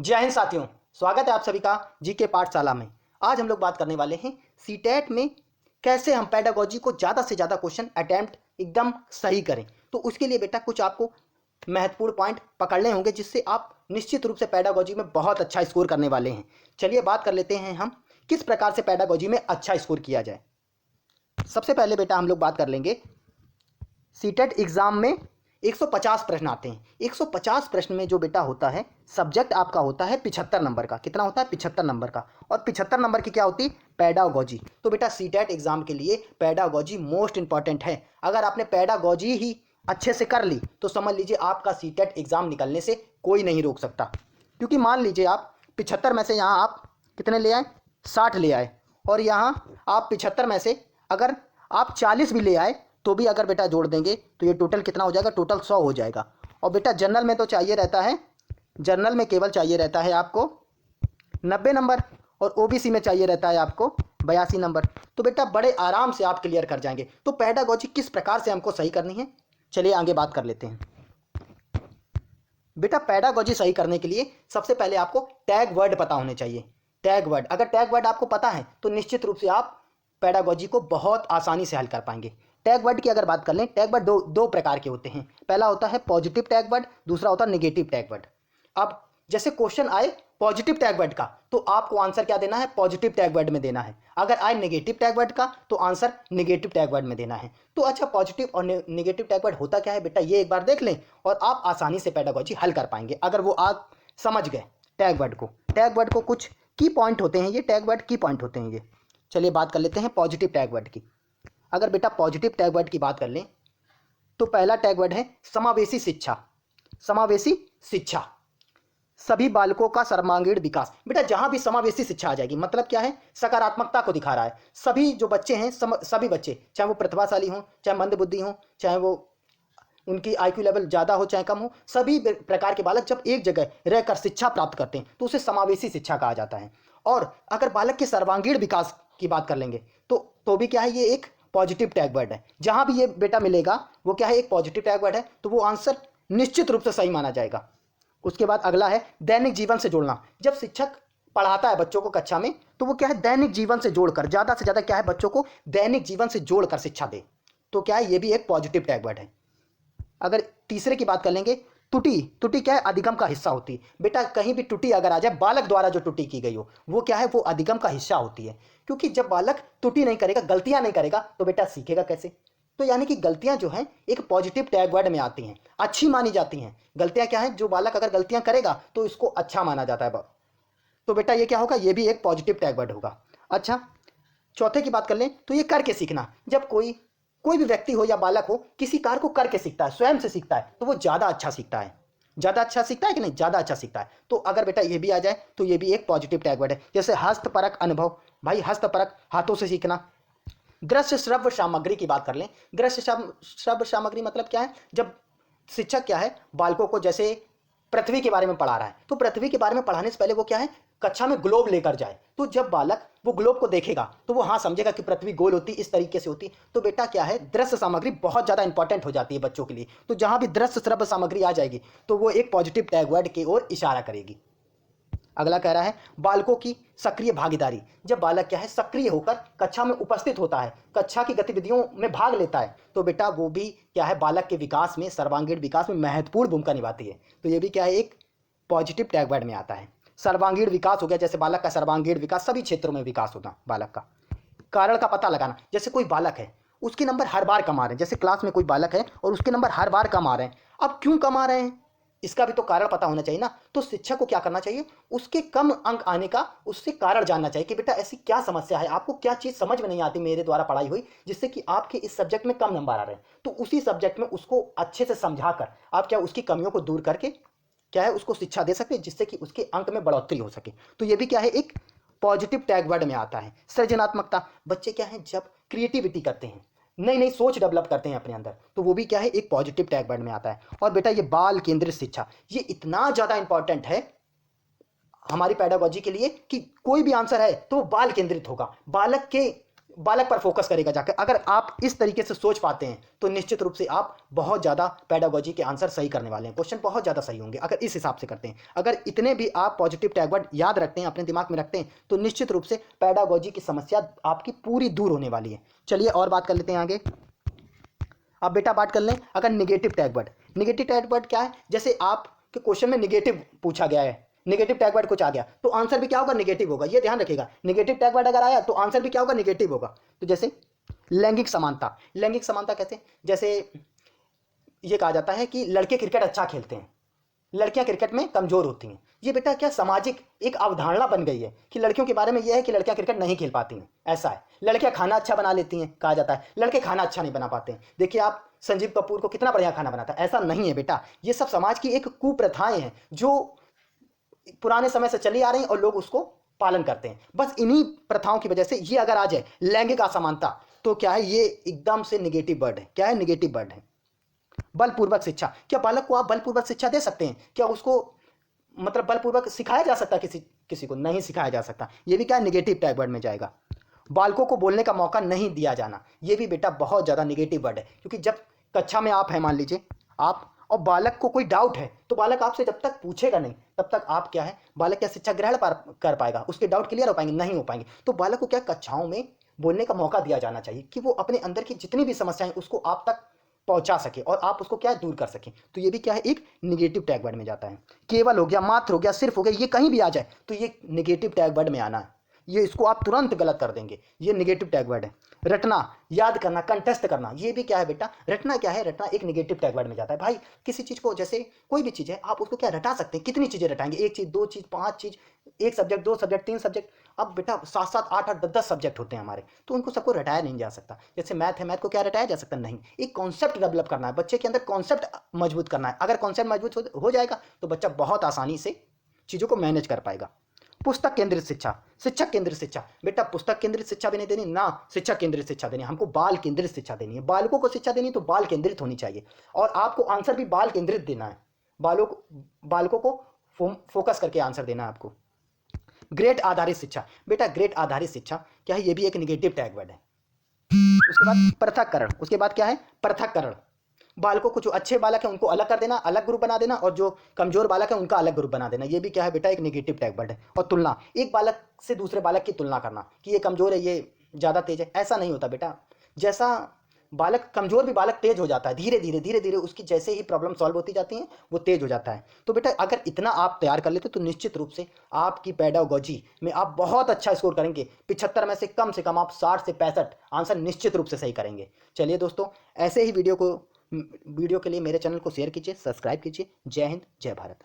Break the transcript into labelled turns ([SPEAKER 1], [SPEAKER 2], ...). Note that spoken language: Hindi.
[SPEAKER 1] जय हिंद साथियों, स्वागत है आप सभी का जीके पाठशाला में। आज हम लोग बात करने वाले हैं सीटेट में कैसे हम पेडागोजी को ज़्यादा से ज़्यादा क्वेश्चन अटैम्प्ट एकदम सही करें। तो उसके लिए बेटा कुछ आपको महत्वपूर्ण पॉइंट पकड़ने होंगे जिससे आप निश्चित रूप से पेडागोजी में बहुत अच्छा स्कोर करने वाले हैं। चलिए बात कर लेते हैं हम किस प्रकार से पेडागोजी में अच्छा स्कोर किया जाए। सबसे पहले बेटा हम लोग बात कर लेंगे सीटेट एग्ज़ाम में 150 प्रश्न आते हैं। 150 प्रश्न में जो बेटा होता है सब्जेक्ट आपका होता है 75 नंबर का। कितना होता है? 75 नंबर का। और 75 नंबर की क्या होती है? पेडागोजी। तो बेटा सीटेट एग्जाम के लिए पेडागोजी मोस्ट इंपॉर्टेंट है। अगर आपने पेडागोजी ही अच्छे से कर ली तो समझ लीजिए आपका सीटेट एग्जाम निकलने से कोई नहीं रोक सकता। क्योंकि मान लीजिए आप 75 में से यहाँ आप कितने ले आए? 60 ले आए, और यहाँ आप 75 में से अगर आप 40 भी ले आए तो भी अगर बेटा जोड़ देंगे तो ये टोटल कितना हो जाएगा? टोटल 100 हो जाएगा। और बेटा जनरल में तो चाहिए रहता है, जनरल में केवल चाहिए रहता है आपको 90 नंबर, और ओबीसी में चाहिए रहता है आपको 82 नंबर। तो बेटा बड़े आराम से आप क्लियर कर जाएंगे। तो पेडागोजी किस प्रकार से हमको सही करनी है, चलिए आगे बात कर लेते हैं। बेटा पेडागोजी सही करने के लिए सबसे पहले आपको टैग वर्ड पता होने चाहिए। टैग वर्ड, अगर टैग वर्ड आपको पता है तो निश्चित रूप से आप पेडागोजी को बहुत आसानी से हल कर पाएंगे। टैग वर्ड की अगर बात कर लें, टैग वर्ड दो प्रकार के होते हैं। पहला होता है पॉजिटिव टैग वर्ड, दूसरा होता है नेगेटिव टैग वर्ड। अब जैसे क्वेश्चन आए पॉजिटिव टैग वर्ड का तो आपको आंसर क्या देना है? पॉजिटिव टैग वर्ड में देना है। अगर आए नेगेटिव टैग वर्ड का तो आंसर नेगेटिव टैग वर्ड में देना है। तो अच्छा, पॉजिटिव और नेगेटिव टैग वर्ड होता क्या है बेटा, ये एक बार देख लें और आप आसानी से पेडागोजी हल कर पाएंगे अगर वो आप समझ गए टैग वर्ड को। टैग वर्ड को कुछ की पॉइंट होते हैं, ये टैग वर्ड की पॉइंट होते हैं ये। चलिए बात कर लेते हैं पॉजिटिव टैग वर्ड की। अगर बेटा पॉजिटिव टैग वर्ड की बात कर लें तो पहला टैग वर्ड है समावेशी शिक्षा। समावेशी शिक्षा, सभी बालकों का सर्वांगीण विकास। बेटा जहां भी समावेशी शिक्षा आ जाएगी मतलब क्या है? सकारात्मकता को दिखा रहा है। सभी जो बच्चे हैं, सभी बच्चे, चाहे वो प्रतिभाशाली हों, चाहे मंदबुद्धि हों, चाहे वो उनकी आईक्यू लेवल ज़्यादा हो चाहे कम हो, सभी प्रकार के बालक जब एक जगह रहकर शिक्षा प्राप्त करते हैं तो उसे समावेशी शिक्षा कहा जाता है। और अगर बालक के सर्वांगीण विकास की बात कर लेंगे तो भी क्या है? ये एक पॉजिटिव टैग वर्ड है। जहां भी ये बेटा मिलेगा वो क्या है? एक पॉजिटिव टैग वर्ड है, तो वो आंसर निश्चित रूप से सही माना जाएगा। उसके बाद अगला है दैनिक जीवन से जोड़ना। जब शिक्षक पढ़ाता है बच्चों को कक्षा में तो वो क्या है? दैनिक जीवन से जोड़कर, ज़्यादा से ज़्यादा क्या है? बच्चों को दैनिक जीवन से जोड़कर शिक्षा दे। तो क्या है? ये भी एक पॉजिटिव टैग वर्ड है। अगर तीसरे की बात कर लेंगे, त्रुटि। त्रुटि क्या है? अधिगम का हिस्सा होती है। बेटा कहीं भी त्रुटि अगर आ जाए, बालक द्वारा जो त्रुटि की गई हो वो क्या है? वो अधिगम का हिस्सा होती है। क्योंकि जब बालक त्रुटि नहीं करेगा, गलतियां नहीं करेगा तो बेटा सीखेगा कैसे? तो यानी कि गलतियां जो हैं एक पॉजिटिव टैग वर्ड में आती हैं, अच्छी मानी जाती हैं। गलतियां क्या है? जो बालक अगर गलतियां करेगा तो इसको अच्छा माना जाता है। तो बेटा ये क्या होगा? ये भी एक पॉजिटिव टैग वर्ड होगा। अच्छा, चौथे की बात कर लें तो ये करके सीखना। जब कोई कोई भी व्यक्ति हो या बालक हो किसी कार्य को करके सीखता है, स्वयं से सीखता है, तो वो ज़्यादा अच्छा सीखता है। ज़्यादा अच्छा सीखता है कि नहीं? ज़्यादा अच्छा सीखता है। तो अगर बेटा ये भी आ जाए तो ये भी एक पॉजिटिव टैग वर्ड है। जैसे हस्तपरक अनुभव, भाई हस्तपरक, हाथों से सीखना। दृश्य श्रव्य सामग्री की बात कर लें। दृश्य श्रव्य सामग्री मतलब क्या है? जब शिक्षक क्या है बालकों को जैसे पृथ्वी के बारे में पढ़ा रहा है तो पृथ्वी के बारे में पढ़ाने से पहले वो क्या है? कक्षा में ग्लोब लेकर जाए। तो जब बालक वो ग्लोब को देखेगा तो वो हाँ समझेगा कि पृथ्वी गोल होती, इस तरीके से होती। तो बेटा क्या है? दृश्य सामग्री बहुत ज़्यादा इंपॉर्टेंट हो जाती है बच्चों के लिए। तो जहाँ भी दृश्य श्रव्य सामग्री आ जाएगी तो वो एक पॉजिटिव टैग वर्ड की ओर इशारा करेगी। अगला कह रहा है बालकों की सक्रिय भागीदारी। जब बालक क्या है? सक्रिय होकर कक्षा में उपस्थित होता है, कक्षा की गतिविधियों में भाग लेता है, तो बेटा वो भी क्या है? बालक के विकास में, सर्वांगीण विकास में महत्वपूर्ण भूमिका निभाती है। तो ये भी क्या है? एक पॉजिटिव टैग वर्ड में आता है। सर्वांगीण विकास हो गया, जैसे बालक का सर्वांगीण विकास, सभी क्षेत्रों में विकास होता बालक का। कारण का पता लगाना, जैसे कोई बालक है उसके नंबर हर बार कम आ रहे हैं, जैसे क्लास में कोई बालक है और उसके नंबर हर बार कम आ रहे हैं, अब क्यों कम आ रहे हैं? इसका भी तो कारण पता होना चाहिए ना। तो शिक्षक को क्या करना चाहिए? उसके कम अंक आने का उससे कारण जानना चाहिए कि बेटा ऐसी क्या समस्या है, आपको क्या चीज़ समझ में नहीं आती मेरे द्वारा पढ़ाई हुई जिससे कि आपके इस सब्जेक्ट में कम नंबर आ रहे हैं। तो उसी सब्जेक्ट में उसको अच्छे से समझाकर आप क्या उसकी कमियों को दूर करके क्या है उसको शिक्षा दे सकते हैं जिससे कि उसके अंक में बढ़ोतरी हो सके। तो ये भी क्या है? एक पॉजिटिव टैग वर्ड में आता है। सृजनात्मकता, बच्चे क्या है? जब क्रिएटिविटी करते हैं, नई नई सोच डेवलप करते हैं अपने अंदर, तो वो भी क्या है? एक पॉजिटिव टैग वर्ड में आता है। और बेटा ये बाल केंद्रित शिक्षा, ये इतना ज़्यादा इंपॉर्टेंट है हमारी पेडागोजी के लिए कि कोई भी आंसर है तो वो बाल केंद्रित होगा। बालक के बालक पर फोकस करेगा जाकर। अगर आप इस तरीके से सोच पाते हैं तो निश्चित रूप से आप बहुत ज़्यादा पेडागोजी के आंसर सही करने वाले हैं, क्वेश्चन बहुत ज़्यादा सही होंगे अगर इस हिसाब से करते हैं। अगर इतने भी आप पॉजिटिव टैग वर्ड याद रखते हैं, अपने दिमाग में रखते हैं, तो निश्चित रूप से पेडागोजी की समस्या आपकी पूरी दूर होने वाली है। चलिए और बात कर लेते हैं आगे। अब बेटा बात कर लें अगर negative tag word. Negative tag word क्या है, जैसे आपके क्वेश्चन में निगेटिव पूछा गया है, निगेटिव टैग वर्ड कुछ आ गया तो आंसर भी क्या होगा, निगेटिव होगा। ये ध्यान रखिएगा, निगेटिव टैग वर्ड अगर आया तो आंसर भी क्या होगा, निगेटिव होगा। तो जैसे लैंगिक समानता, लैंगिक समानता कैसे, जैसे ये कहा जाता है कि लड़के क्रिकेट अच्छा खेलते हैं, लड़कियां क्रिकेट में कमजोर होती हैं। ये बेटा क्या सामाजिक एक अवधारणा बन गई है कि लड़कियों के बारे में यह है कि लड़कियां क्रिकेट नहीं खेल पाती हैं, ऐसा है। लड़कियां खाना अच्छा बना लेती हैं, कहा जाता है लड़के खाना अच्छा नहीं बना पाते हैं। देखिए आप संजीव कपूर को कितना बढ़िया खाना बनाता है, ऐसा नहीं है बेटा। ये सब समाज की एक कुप्रथाएं हैं जो पुराने समय से चली आ रही हैं और लोग उसको पालन करते हैं। बस इन्हीं प्रथाओं की वजह से ये अगर आ जाए लैंगिक असमानता तो क्या है, ये एकदम से निगेटिव वर्ड है। क्या है, निगेटिव वर्ड है। बलपूर्वक शिक्षा, क्या बालक को आप बलपूर्वक शिक्षा दे सकते हैं, क्या उसको मतलब बलपूर्वक सिखाया जा सकता है, किसी किसी को नहीं सिखाया जा सकता। ये भी क्या निगेटिव टैग वर्ड में जाएगा। बालकों को बोलने का मौका नहीं दिया जाना, ये भी बेटा बहुत ज़्यादा निगेटिव वर्ड है। क्योंकि जब कक्षा में आप हैं, मान लीजिए आप, और बालक को कोई डाउट है तो बालक आपसे जब तक पूछेगा नहीं तब तक आप क्या है, बालक क्या शिक्षा ग्रहण कर पाएगा, उसके डाउट क्लियर हो पाएंगे, नहीं हो पाएंगे। तो बालक को क्या कक्षाओं में बोलने का मौका दिया जाना चाहिए कि वो अपने अंदर की जितनी भी समस्याएं उसको आप तक पहुंचा सके और आप उसको क्या दूर कर सकें। तो ये भी क्या है, एक निगेटिव टैग वर्ड में जाता है। केवल हो गया, मात्र हो गया, सिर्फ हो गया, ये कहीं भी आ जाए तो ये निगेटिव टैग वर्ड में आना है। ये इसको आप तुरंत गलत कर देंगे, ये निगेटिव टैग वर्ड है। रटना, याद करना, कंटेस्ट करना, ये भी क्या है बेटा, रटना क्या है, रटना एक निगेटिव टैग वर्ड में जाता है। भाई किसी चीज़ को, जैसे कोई भी चीज़ है आप उसको क्या रटा सकते हैं, कितनी चीज़ें रटाएंगे, एक चीज़, दो चीज़, पांच चीज़, एक सब्जेक्ट, दो सब्जेक्ट, तीन सब्जेक्ट। अब बेटा 7 7 8 8 10 10 सब्जेक्ट होते हैं हमारे, तो उनको सबको रटाया नहीं जा सकता। जैसे मैथ है, मैथ को क्या रटाया जा सकता, नहीं। एक कॉन्सेप्ट डेवलप करना है, बच्चे के अंदर कॉन्सेप्ट मजबूत करना है। अगर कॉन्सेप्ट मजबूत हो जाएगा तो बच्चा बहुत आसानी से चीज़ों को मैनेज कर पाएगा। पुस्तक केंद्रित शिक्षा, शिक्षक केंद्रित शिक्षा, बेटा पुस्तक केंद्रित शिक्षा भी नहीं देनी ना, शिक्षक केंद्रित शिक्षा देनी, हमको बाल केंद्रित शिक्षा देनी है। बालकों को शिक्षा देनी है तो बाल केंद्रित होनी चाहिए, और आपको आंसर भी बाल केंद्रित देना है। बालकों को फोकस करके आंसर देना है आपको। ग्रेड आधारित शिक्षा, बेटा ग्रेड आधारित शिक्षा क्या है, ये भी एक निगेटिव टैग वर्ड है। उसके बाद पृथककरण, उसके बाद क्या है, पृथककरण। बालकों को जो अच्छे बालक हैं उनको अलग कर देना, अलग ग्रुप बना देना, और जो कमजोर बालक है उनका अलग ग्रुप बना देना, ये भी क्या है बेटा, एक नेगेटिव टैग वर्ड है। और तुलना, एक बालक से दूसरे बालक की तुलना करना कि ये कमजोर है, ये ज़्यादा तेज है, ऐसा नहीं होता बेटा। जैसा बालक कमजोर भी बालक तेज हो जाता है, धीरे धीरे धीरे धीरे उसकी जैसे ही प्रॉब्लम सॉल्व होती जाती हैं वो तेज हो जाता है। तो बेटा अगर इतना आप तैयार कर लेते तो निश्चित रूप से आपकी पेडागोजी में आप बहुत अच्छा स्कोर करेंगे। 75 में से कम आप 60 से 65 आंसर निश्चित रूप से सही करेंगे। चलिए दोस्तों, ऐसे ही वीडियो के लिए मेरे चैनल को शेयर कीजिए, सब्सक्राइब कीजिए। जय हिंद, जय भारत।